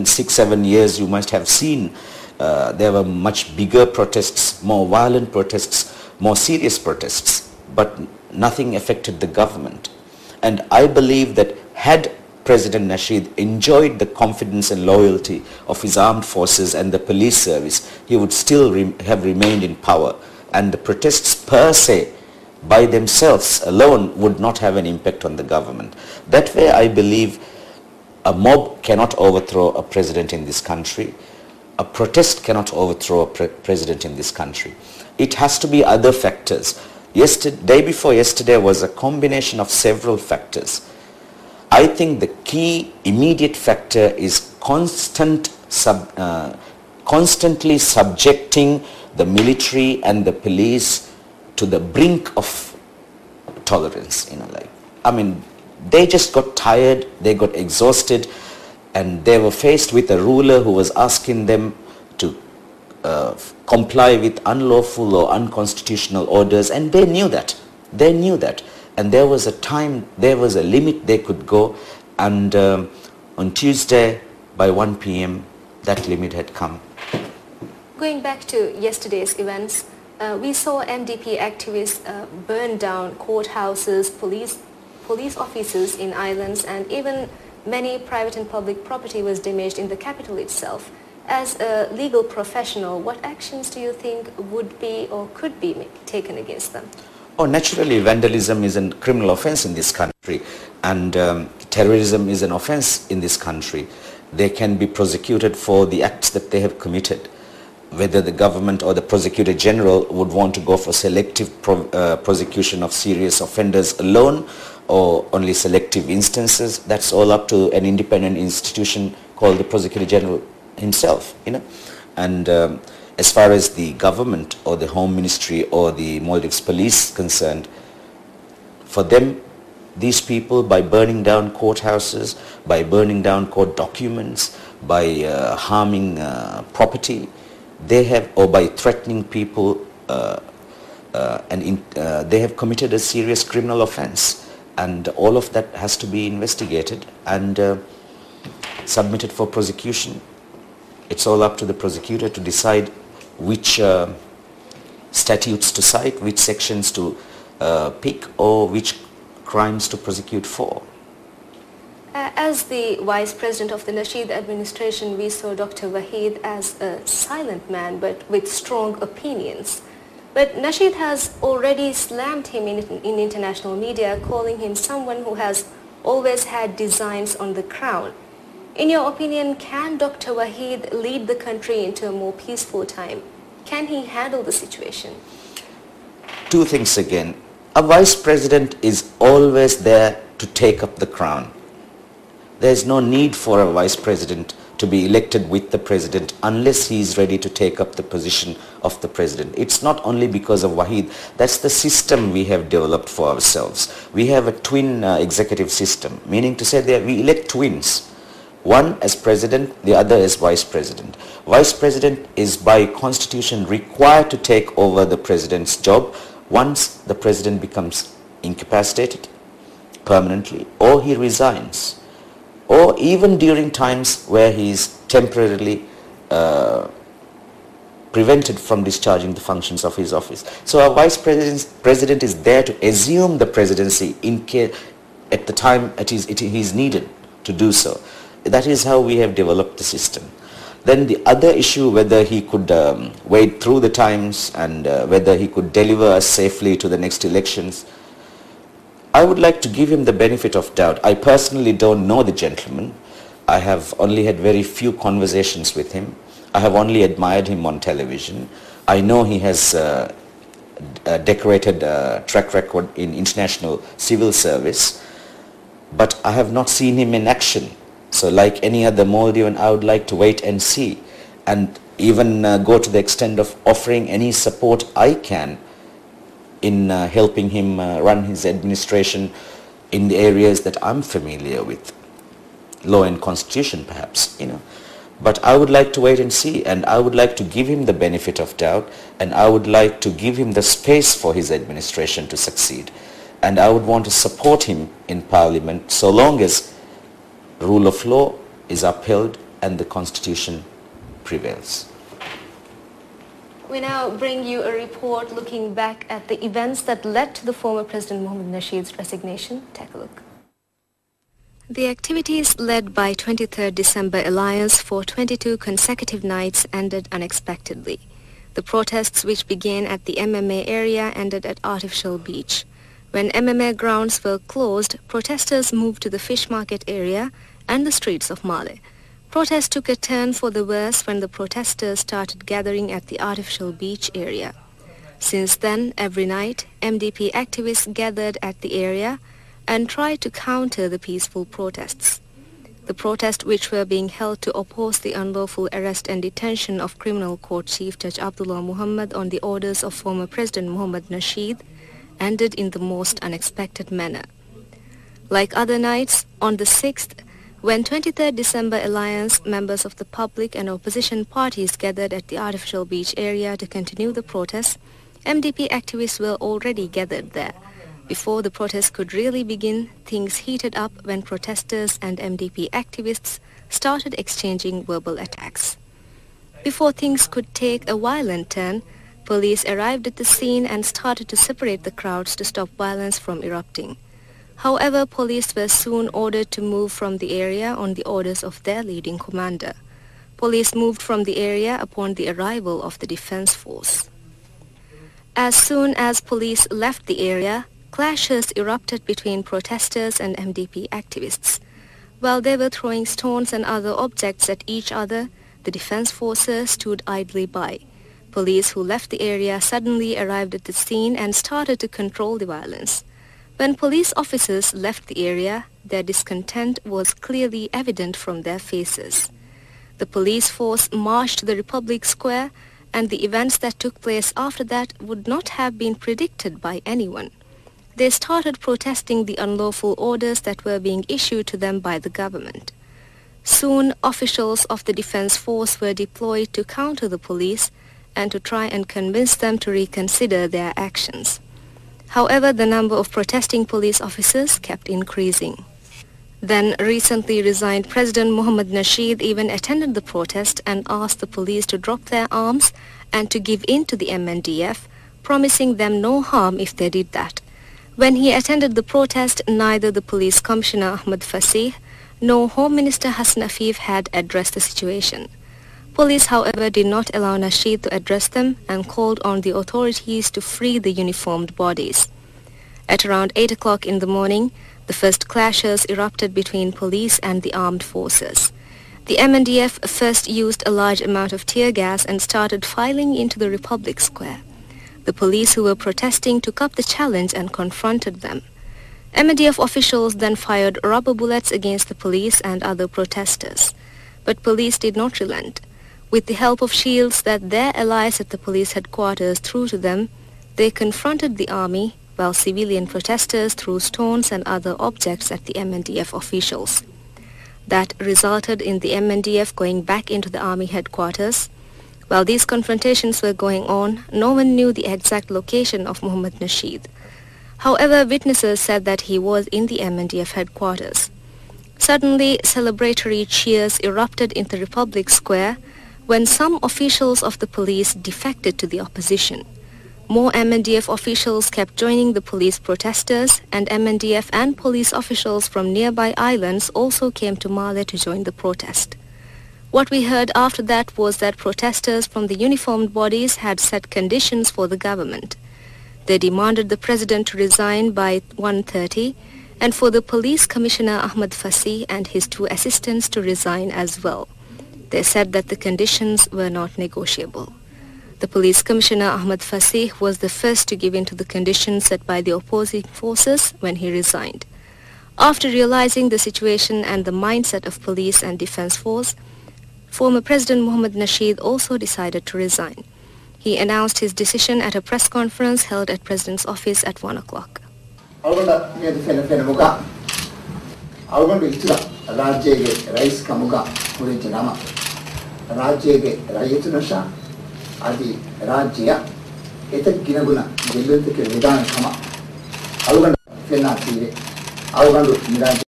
in 6-7 years you must have seen there were much bigger protests, more violent protests, more serious protests, but nothing affected the government. And I believe that had President Nasheed enjoyed the confidence and loyalty of his armed forces and the police service, he would still have remained in power, and the protests per se by themselves alone would not have an impact on the government. That way I believe a mob cannot overthrow a president in this country. A protest cannot overthrow a president in this country. It has to be other factors. Day before yesterday was a combination of several factors. I think the key immediate factor is constantly subjecting the military and the police to the brink of tolerance. They just got tired, they got exhausted, and they were faced with a ruler who was asking them to comply with unlawful or unconstitutional orders, and they knew that. And there was a time, there was a limit they could go, and on Tuesday by 1 p.m. that limit had come. Going back to yesterday's events, we saw MDP activists burn down courthouses, police offices in islands, and even many private and public property was damaged in the capital itself. As a legal professional, what actions do you think would be or could be taken against them? Oh, naturally, vandalism is a criminal offense in this country, and terrorism is an offense in this country. They can be prosecuted for the acts that they have committed. Whether the government or the prosecutor general would want to go for selective prosecution of serious offenders alone, or only selective instances, that's all up to an independent institution called the prosecutor general himself, And as far as the government or the Home Ministry or the Maldives police concerned, for them, these people, by burning down courthouses, by burning down court documents, by harming property, they have, or by threatening people, they have committed a serious criminal offense. And all of that has to be investigated and submitted for prosecution. It's all up to the prosecutor to decide which statutes to cite, which sections to pick, or which crimes to prosecute for. As the Vice President of the Nasheed administration, we saw Dr. Wahid as a silent man but with strong opinions. But Nasheed has already slammed him in international media, calling him someone who has always had designs on the crown. In your opinion, can Dr. Wahid lead the country into a more peaceful time? Can he handle the situation? Two things again. A vice president is always there to take up the crown. There is no need for a vice president to be elected with the president unless he is ready to take up the position of the president. It's not only because of Wahid. That's the system we have developed for ourselves. We have a twin executive system, meaning to say that we elect twins. One as president, the other as vice president. Vice president is by constitution required to take over the president's job once the president becomes incapacitated permanently, or he resigns, or even during times where he is temporarily prevented from discharging the functions of his office. So our vice president is there to assume the presidency in case at the time he is needed to do so. That is how we have developed the system. Then the other issue, whether he could wade through the times and whether he could deliver us safely to the next elections, I would like to give him the benefit of doubt. I personally don't know the gentleman. I have only had very few conversations with him. I have only admired him on television. I know he has a decorated track record in international civil service, but I have not seen him in action. So like any other Maldivian, I would like to wait and see, and even go to the extent of offering any support I can in helping him run his administration in the areas that I'm familiar with, law and constitution perhaps, But I would like to wait and see, and I would like to give him the benefit of doubt, and I would like to give him the space for his administration to succeed. And I would want to support him in Parliament so long as rule of law is upheld and the constitution prevails. We now bring you a report looking back at the events that led to the former President Mohammad Nasheed's resignation. Take a look. The activities led by 23rd December Alliance for 22 consecutive nights ended unexpectedly. The protests, which began at the MMA area, ended at Artificial Beach. When MMA grounds were closed, protesters moved to the fish market area and the streets of Male. Protests took a turn for the worse when the protesters started gathering at the Artificial Beach area. Since then, every night, MDP activists gathered at the area and tried to counter the peaceful protests. The protests, which were being held to oppose the unlawful arrest and detention of Criminal Court Chief Judge Abdullah Muhammad on the orders of former President Mohammad Nasheed, ended in the most unexpected manner. Like other nights, on the 6th, when 23rd December Alliance members of the public and opposition parties gathered at the Artificial Beach area to continue the protests, MDP activists were already gathered there. Before the protests could really begin, things heated up when protesters and MDP activists started exchanging verbal attacks. Before things could take a violent turn, police arrived at the scene and started to separate the crowds to stop violence from erupting. However, police were soon ordered to move from the area on the orders of their leading commander. Police moved from the area upon the arrival of the defense force. As soon as police left the area, clashes erupted between protesters and MDP activists. While they were throwing stones and other objects at each other, the defense forces stood idly by. Police who left the area suddenly arrived at the scene and started to control the violence. When police officers left the area, their discontent was clearly evident from their faces. The police force marched to the Republic Square, and the events that took place after that would not have been predicted by anyone. They started protesting the unlawful orders that were being issued to them by the government. Soon, officials of the defense force were deployed to counter the police and to try and convince them to reconsider their actions. However, the number of protesting police officers kept increasing. Then, recently resigned President Mohammad Nasheed even attended the protest and asked the police to drop their arms and to give in to the MNDF, promising them no harm if they did that. When he attended the protest, neither the police commissioner Ahmed Fasih nor Home Minister Hassan Afif had addressed the situation. Police, however, did not allow Nasheed to address them and called on the authorities to free the uniformed bodies. At around 8 o'clock in the morning, the first clashes erupted between police and the armed forces. The MNDF first used a large amount of tear gas and started filing into the Republic Square. The police who were protesting took up the challenge and confronted them. MNDF officials then fired rubber bullets against the police and other protesters. But police did not relent. With the help of shields that their allies at the police headquarters threw to them, they confronted the army, while civilian protesters threw stones and other objects at the MNDF officials. That resulted in the MNDF going back into the army headquarters. While these confrontations were going on, no one knew the exact location of Mohammad Nasheed. However, witnesses said that he was in the MNDF headquarters. Suddenly, celebratory cheers erupted in the Republic Square when some officials of the police defected to the opposition. More MNDF officials kept joining the police protesters, and MNDF and police officials from nearby islands also came to Male to join the protest. What we heard after that was that protesters from the uniformed bodies had set conditions for the government. They demanded the president to resign by 1:30 and for the police commissioner Ahmed Fasih and his 2 assistants to resign as well. They said that the conditions were not negotiable. The police commissioner Ahmed Fasih was the first to give in to the conditions set by the opposing forces when he resigned. After realizing the situation and the mindset of police and defense force, former President Mohammad Nasheed also decided to resign. He announced his decision at a press conference held at President's office at 1 o'clock. Adi Rajya etak ginaguna jellunte ke vidana kama awganda fenna tire awgandu miraj